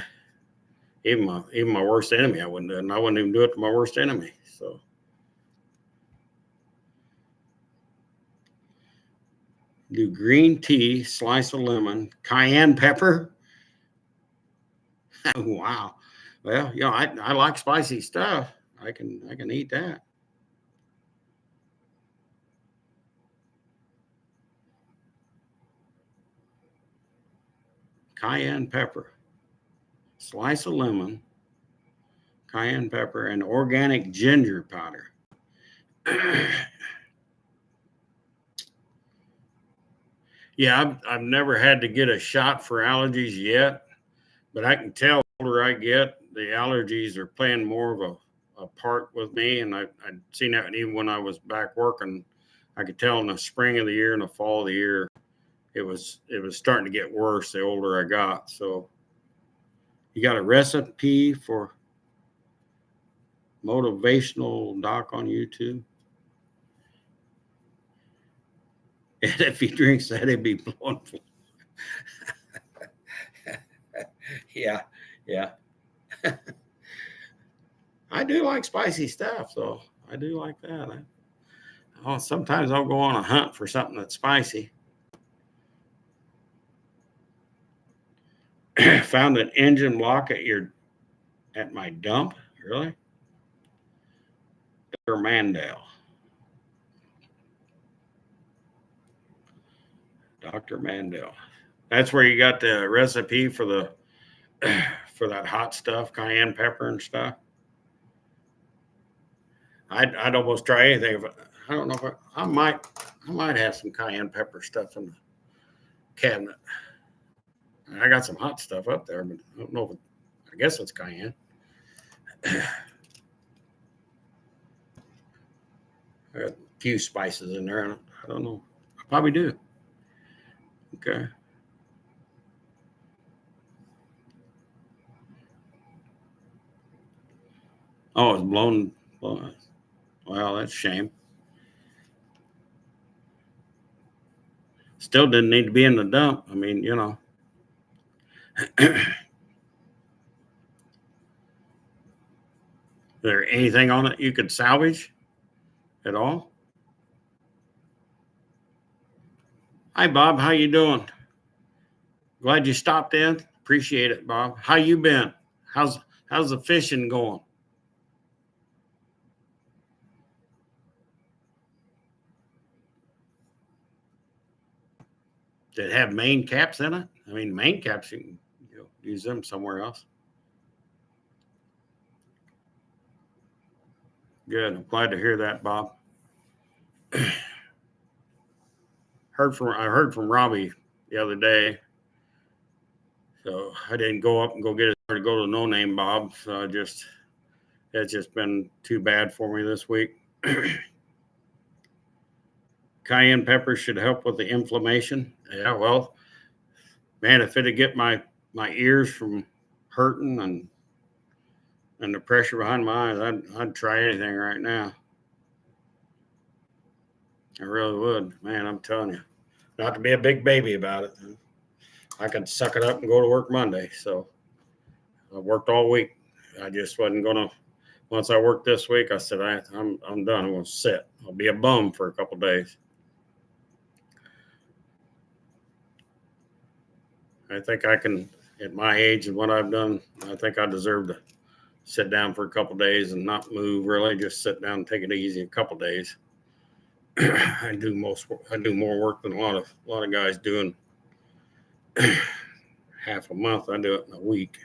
Even my worst enemy, I wouldn't do it. And I wouldn't even do it to my worst enemy. So do green tea, slice of lemon, cayenne pepper. Wow. Well, I like spicy stuff. I can eat that. Cayenne pepper, slice of lemon, cayenne pepper, and organic ginger powder. Yeah, I've never had to get a shot for allergies yet, but I can tell the older I get, the allergies are playing more of a part with me. And I'd seen that even when I was back working. I could tell in the spring of the year and the fall of the year, it was starting to get worse the older I got. So you got a recipe for motivational doc on YouTube? And if he drinks that, he'd be blown. Yeah, yeah. I do like spicy stuff, though. I do like that. Sometimes I'll go on a hunt for something that's spicy. Found an engine block at my dump. Really? Dr. Mandel. Dr. Mandel. That's where you got the recipe for the for that hot stuff, cayenne pepper and stuff. I'd almost try anything. I don't know if I might have some cayenne pepper stuff in the cabinet. I got some hot stuff up there, but I don't know if I guess it's cayenne. I got a few spices in there. I don't know. I probably do. Okay. Oh, it's blown. Well, that's a shame. Still didn't need to be in the dump. I mean, you know. Is there anything on it you could salvage at all? Hi, Bob. How you doing? Glad you stopped in. Appreciate it, Bob. How you been? How's the fishing going? Did it have main caps in it? I mean, main caps, you can use them somewhere else. Good. I'm glad to hear that, Bob. I heard from Robbie the other day. So I didn't go up and go get it to go to No Name Bob. So it's just been too bad for me this week. Cayenne pepper should help with the inflammation. Yeah, well, man, if it'd get my ears from hurting and the pressure behind my eyes, I'd try anything right now. I really would. Man, I'm telling you. Not to be a big baby about it. I could suck it up and go to work Monday. So I worked all week. I just wasn't gonna. Once I worked this week, I said I'm done. I'm gonna sit. I'll be a bum for a couple days. I think I can, at my age and what I've done, I think I deserve to sit down for a couple days and not move. Really, just sit down and take it easy a couple days. I do more work than a lot of guys doing half a month. I do it in a week.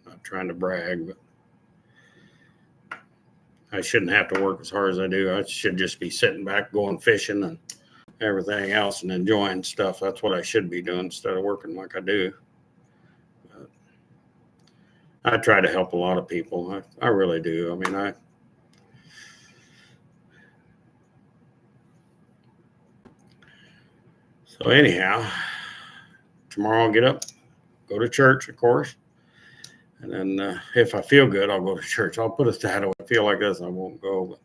Not trying to brag, but I shouldn't have to work as hard as I do. I should just be sitting back, going fishing and everything else and enjoying stuff. That's what I should be doing instead of working like I do. I try to help a lot of people. I really do. I mean, So anyhow, tomorrow I'll get up, go to church, of course. And then if I feel good, I'll go to church. I'll put it that way. I feel like this, I won't go. But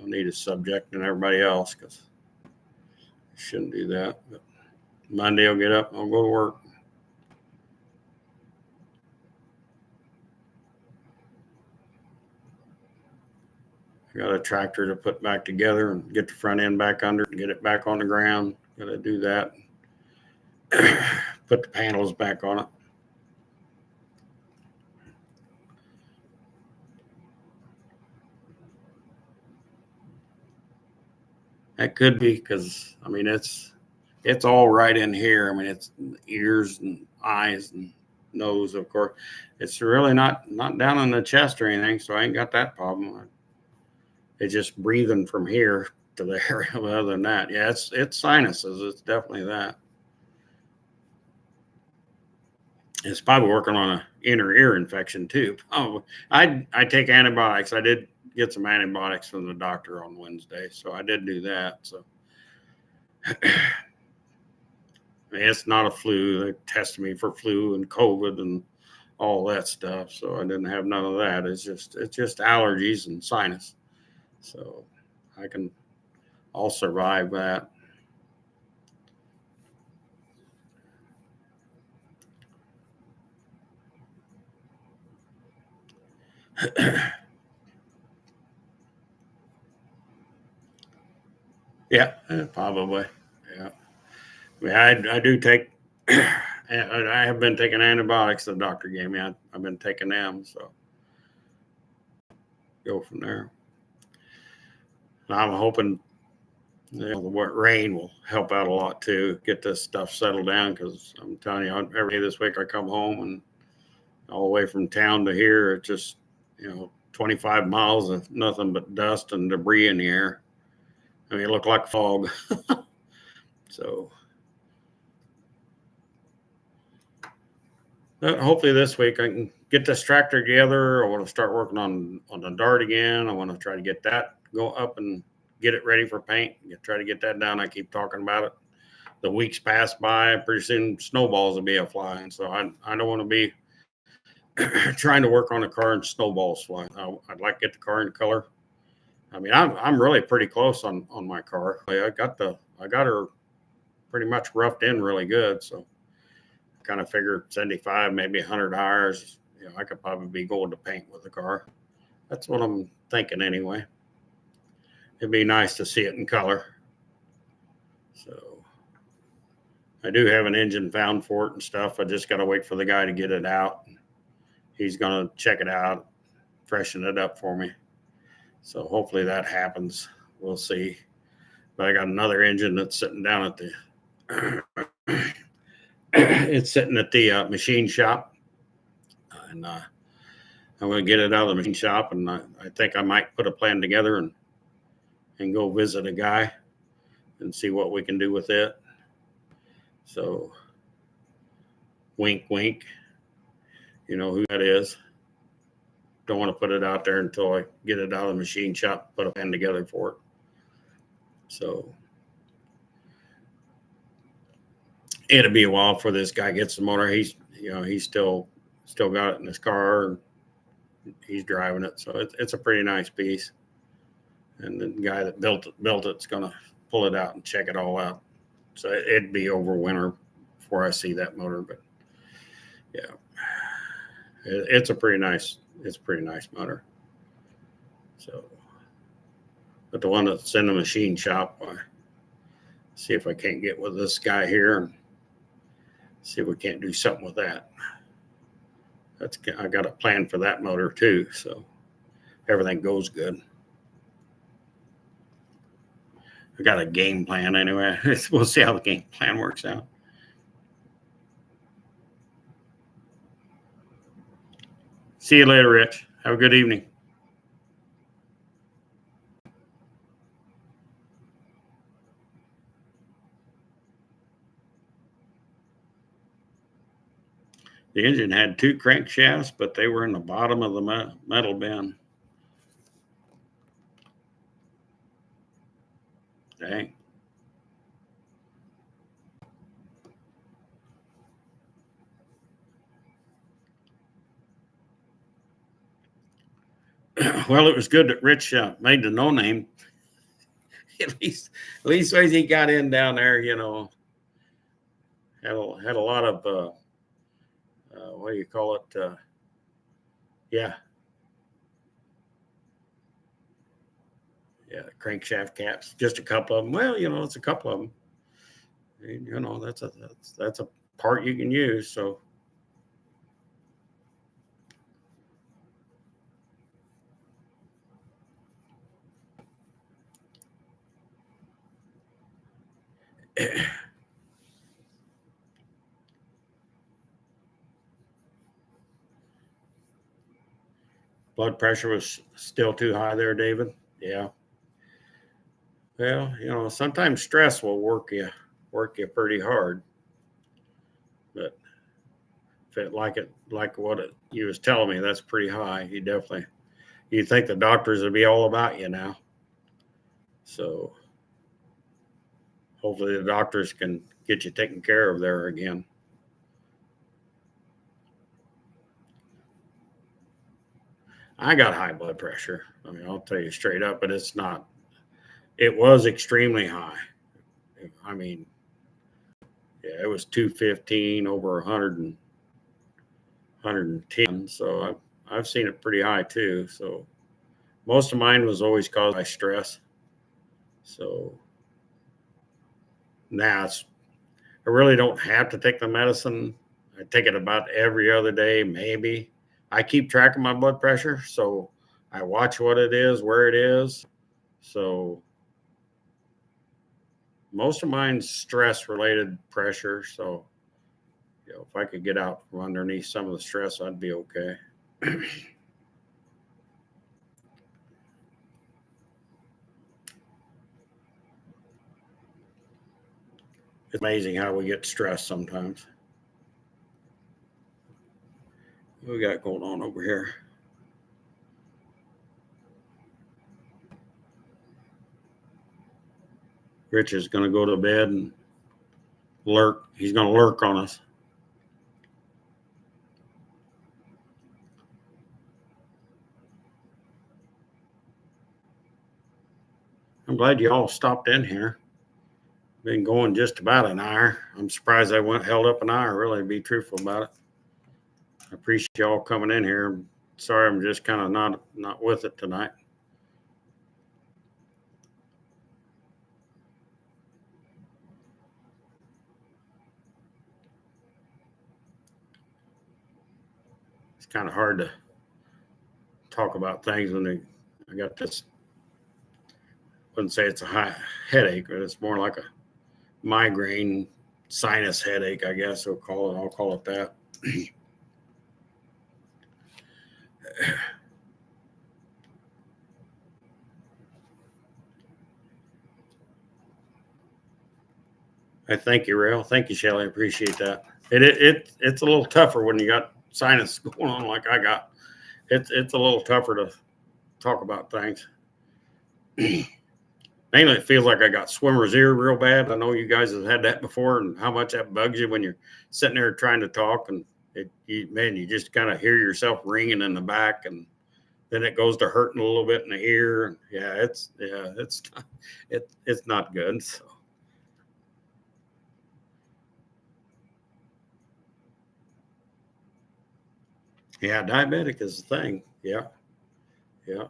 I'll need a subject and everybody else because I shouldn't do that. But Monday I'll get up, I'll go to work. I got a tractor to put back together and get the front end back under and get it back on the ground. Got to do that. Put the panels back on it. That could be because I mean it's all right in here. I mean it's ears and eyes and nose, of course. It's really not down in the chest or anything, so I ain't got that problem. It's just breathing from here to there. Other than that, yeah, it's sinuses. It's definitely that. It's probably working on an inner ear infection too. Oh, I take antibiotics. I did get some antibiotics from the doctor on Wednesday, so I did do that. So It's not a flu. They tested me for flu and COVID and all that stuff, so I didn't have none of that. It's just allergies and sinus. So I'll survive that. Yeah, probably. Yeah. I do take, I have been taking antibiotics the doctor gave me. I've been taking them, so go from there. I'm hoping the wet rain will help out a lot too, get this stuff settled down, because I'm telling you, every day this week I come home and all the way from town to here, it's just, 25 miles of nothing but dust and debris in the air. I mean, it looked like fog. So hopefully this week I can get this tractor together. I want to start working on the Dart again. I want to try to get that go up and get it ready for paint. Try to get that done. I keep talking about it. The weeks pass by. Pretty soon snowballs will be a flying. So I don't want to be trying to work on a car and snowballs flying. I'd like to get the car in color. I mean, I'm really pretty close on my car. I got her pretty much roughed in really good. So I kind of figured 75, maybe 100 hours. I could probably be going to paint with the car. That's what I'm thinking anyway. It'd be nice to see it in color. So I do have an engine found for it and stuff. I just got to wait for the guy to get it out. He's going to check it out, freshen it up for me. So hopefully that happens. We'll see. But I got another engine that's sitting down at the it's sitting at the machine shop. And I'm going to get it out of the machine shop. And I think I might put a plan together and go visit a guy and see what we can do with it. So wink, wink. You know who that is. Don't want to put it out there until I get it out of the machine shop, put a plan together for it. So it'll be a while before this guy gets the motor. He's still got it in his car and he's driving it. So it's a pretty nice piece. And the guy that built it's going to pull it out and check it all out. So it'd be over winter before I see that motor. But yeah, it's a pretty nice motor. So, but the one that's in the machine shop, I see if I can't get with this guy here and see if we can't do something with that. I got a plan for that motor too. So everything goes good. I got a game plan anyway. We'll see how the game plan works out. See you later, Rich. Have a good evening. The engine had 2 crankshafts, but they were in the bottom of the metal bin. Dang. Well, it was good that Rich made the no name. at least ways he got in down there, had a lot of what do you call it? Yeah, crankshaft caps. Just a couple of them. Well, it's a couple of them. And, that's a part you can use. So. Blood pressure was still too high there, David. Yeah. Well, sometimes stress will work you pretty hard. But if it like what you was telling me, that's pretty high. You think the doctors would be all about you now. So hopefully the doctors can get you taken care of there again. I got high blood pressure. I mean, I'll tell you straight up, but it was extremely high. I mean, yeah, it was 215 over 100 and 110. So I've seen it pretty high too. So most of mine was always caused by stress. So now I really don't have to take the medicine. I take it about every other day, maybe. I keep track of my blood pressure, so I watch what it is, where it is. So most of mine's stress related pressure. So, if I could get out from underneath some of the stress, I'd be okay. It's amazing how we get stressed sometimes. What we got going on over here? Rich is going to go to bed and lurk. He's going to lurk on us. I'm glad you all stopped in here. Been going just about an hour. I'm surprised I held up an hour, really, to be truthful about it. I appreciate you all coming in here. Sorry, I'm just kind of not with it tonight. It's kind of hard to talk about things when I got this. Wouldn't say it's a high headache, but it's more like a migraine sinus headache, I guess I'll call it that. I thank you, Rail. Thank you, Shelly. I appreciate that. It's a little tougher when you got sinus going on like I got. It's a little tougher to talk about things. Mainly, it feels like I got swimmer's ear real bad. I know you guys have had that before, and how much that bugs you when you're sitting there trying to talk, and you just kind of hear yourself ringing in the back, and then it goes to hurting a little bit in the ear. Yeah, it's not good. So. Yeah, diabetic is the thing. Yeah, yeah.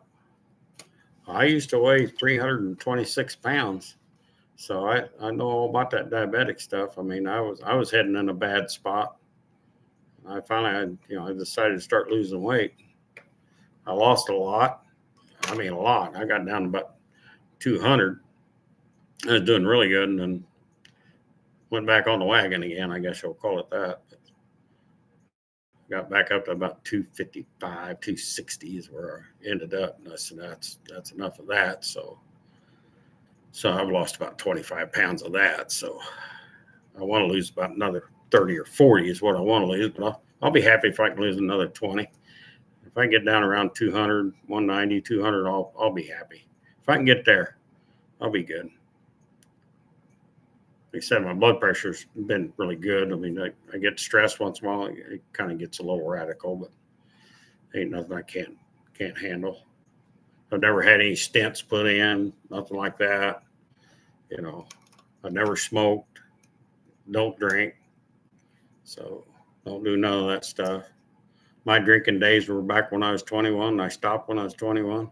I used to weigh 326 pounds, so I know all about that diabetic stuff. I mean, I was heading in a bad spot. I finally, I decided to start losing weight. I lost a lot. I mean, a lot. I got down to about 200. I was doing really good, and then went back on the wagon again. I guess you'll call it that. But got back up to about 255, 260 is where I ended up. And I said, that's enough of that. So I've lost about 25 pounds of that. So I want to lose about another 30 or 40 is what I want to lose. But I'll be happy if I can lose another 20. If I can get down around 200, 190, 200, I'll be happy. If I can get there, I'll be good. Like I said, my blood pressure's been really good. I mean, I get stressed once in a while. It kind of gets a little radical, but ain't nothing I can't handle. I've never had any stents put in, nothing like that. I've never smoked, don't drink, so don't do none of that stuff. My drinking days were back when I was 21. I stopped when I was 21,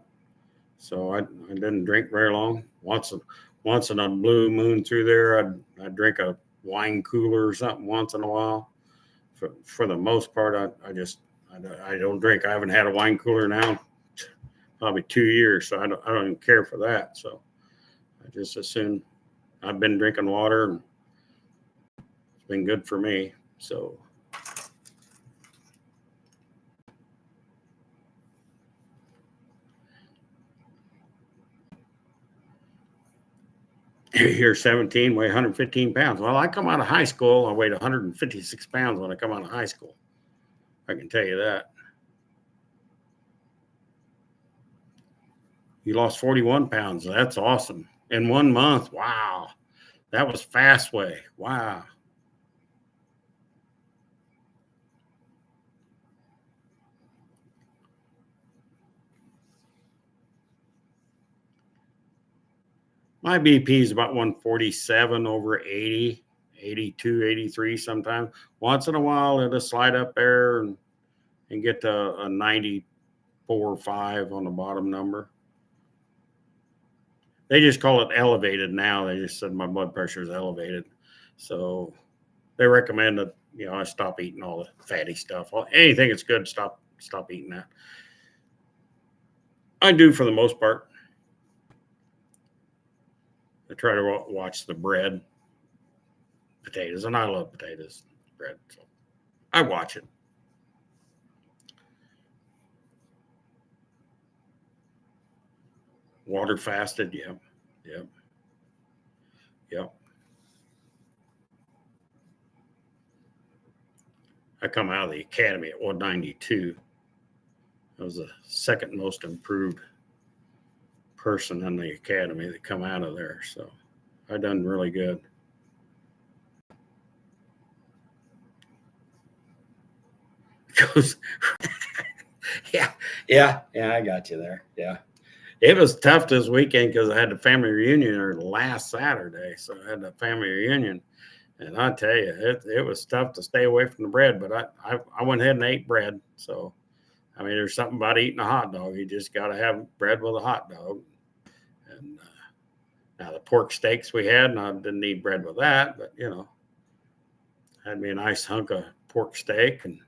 so I didn't drink very long. Once in a blue moon through there, I'd drink a wine cooler or something once in a while. For the most part, I don't drink. I haven't had a wine cooler now probably 2 years, so I don't even care for that. So I just assume I've been drinking water, and it's been good for me. So you're 17, weigh 115 pounds. Well, I come out of high school, I weighed 156 pounds when I come out of high school. I can tell you that. You lost 41 pounds. That's awesome. In 1 month. Wow. That was Fastway. Wow. My BP is about 147 over 80, 82, 83 sometimes. Once in a while, it'll slide up there and get to a 94 or 5 on the bottom number. They just call it elevated now. They just said my blood pressure is elevated. So they recommend that, I stop eating all the fatty stuff. Anything that's good, stop eating that. I do for the most part. I try to watch the bread, potatoes, and I love potatoes, bread. So I watch it. Water fasted, yep, yep, yep. I come out of the academy at 192. I was the second most improved person in the academy that come out of there. So I done really good. yeah, I got you there. Yeah. It was tough this weekend because I had the family reunion last Saturday. So I had the family reunion. And I tell you, it was tough to stay away from the bread, but I went ahead and ate bread. So, I mean, there's something about eating a hot dog. You just got to have bread with a hot dog. And now the pork steaks we had, and I didn't need bread with that, but, had me a nice hunk of pork steak and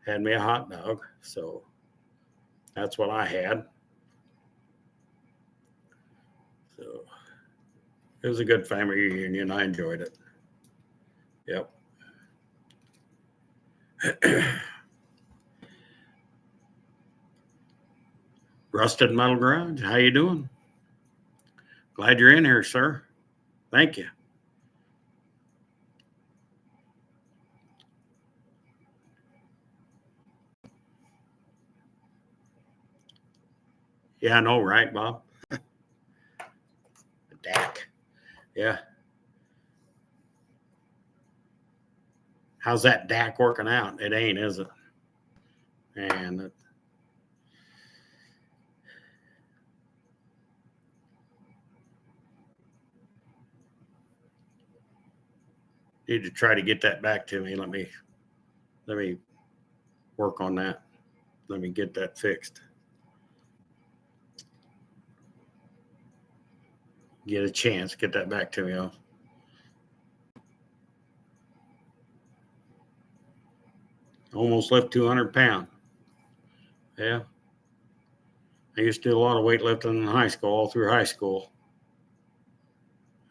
had me a hot dog. So that's what I had. So it was a good family reunion. I enjoyed it. Yep. Rusted Metal Garage, how you doing? Glad you're in here, sir. Thank you. Yeah, I know, right, Bob? DAC. Yeah. How's that DAC working out? It ain't, is it? And need to try to get that back to me. Let me work on that. Let me get that fixed. Get a chance, get that back to me. Almost left 200 pounds. Yeah. I used to do a lot of weightlifting in high school, all through high school.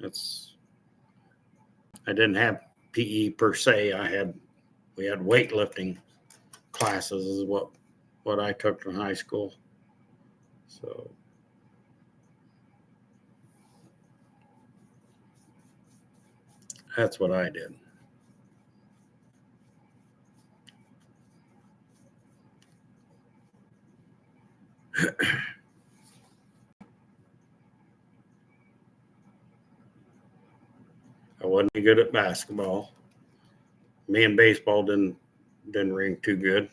I didn't have PE per se. We had weightlifting classes is what I took in high school. So that's what I did. I wasn't good at basketball. Me and baseball didn't ring too good.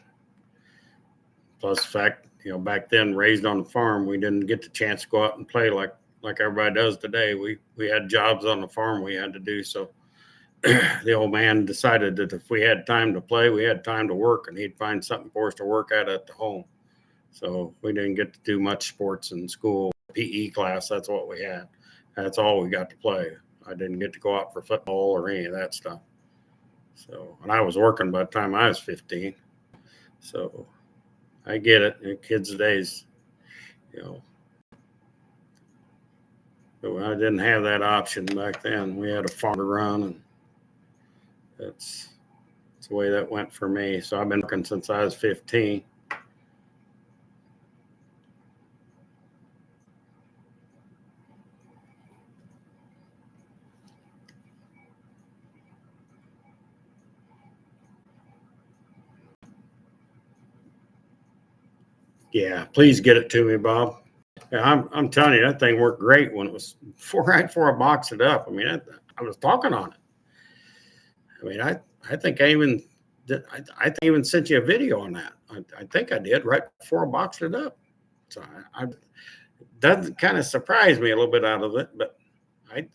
Plus the fact, back then raised on the farm, we didn't get the chance to go out and play like everybody does today. We had jobs on the farm we had to do. So the old man decided that if we had time to play, we had time to work, and he'd find something for us to work at the home. So we didn't get to do much sports in school. PE class, that's what we had. That's all we got to play. I didn't get to go out for football or any of that stuff. So, and I was working by the time I was 15. So I get it. And kids today's, but I didn't have that option back then. We had a farm to run, and that's the way that went for me. So I've been working since I was 15. Yeah, please get it to me, Bob. Yeah, I'm telling you, that thing worked great when it was before I boxed it up. I mean, I was talking on it. I mean, I think I even even sent you a video on that. I think I did right before I boxed it up. So I doesn't kind of surprise me a little bit out of it, but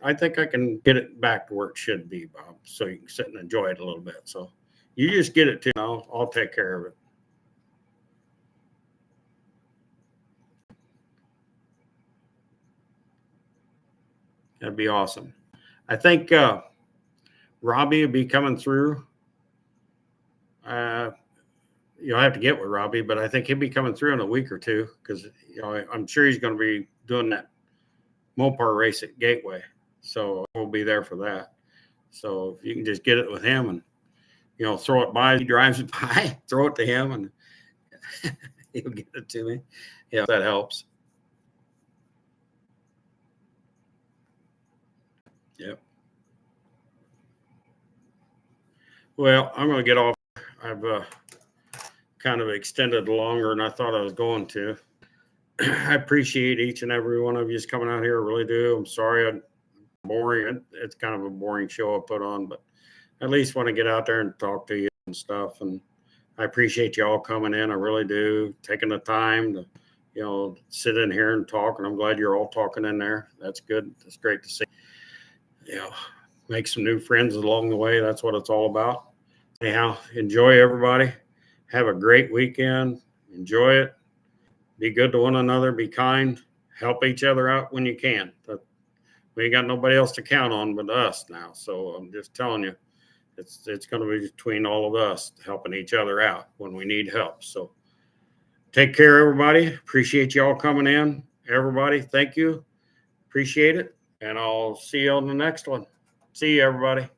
I think I can get it back to where it should be, Bob, so you can sit and enjoy it a little bit. So you just get it to me. I'll take care of it. That'd be awesome. I think Robbie will be coming through. You'll have to get with Robbie, but I think he'll be coming through in a week or two because I'm sure he's going to be doing that Mopar race at Gateway, so we'll be there for that. So if you can just get it with him and throw it by, he drives it by, throw it to him, and he'll get it to me. Yeah, that helps. Yep. Well, I'm going to get off. I've kind of extended longer than I thought I was going to. I appreciate each and every one of you coming out here. I really do. I'm sorry I'm boring. It's kind of a boring show I put on, but at least want to get out there and talk to you and stuff. And I appreciate you all coming in. I really do. Taking the time to, sit in here and talk. And I'm glad you're all talking in there. That's good. That's great to see. Make some new friends along the way. That's what it's all about. Anyhow, enjoy everybody. Have a great weekend. Enjoy it. Be good to one another. Be kind. Help each other out when you can. We ain't got nobody else to count on but us now. So I'm just telling you, it's going to be between all of us helping each other out when we need help. So take care, everybody. Appreciate you all coming in. Everybody, thank you. Appreciate it. And I'll see you on the next one. See you, everybody.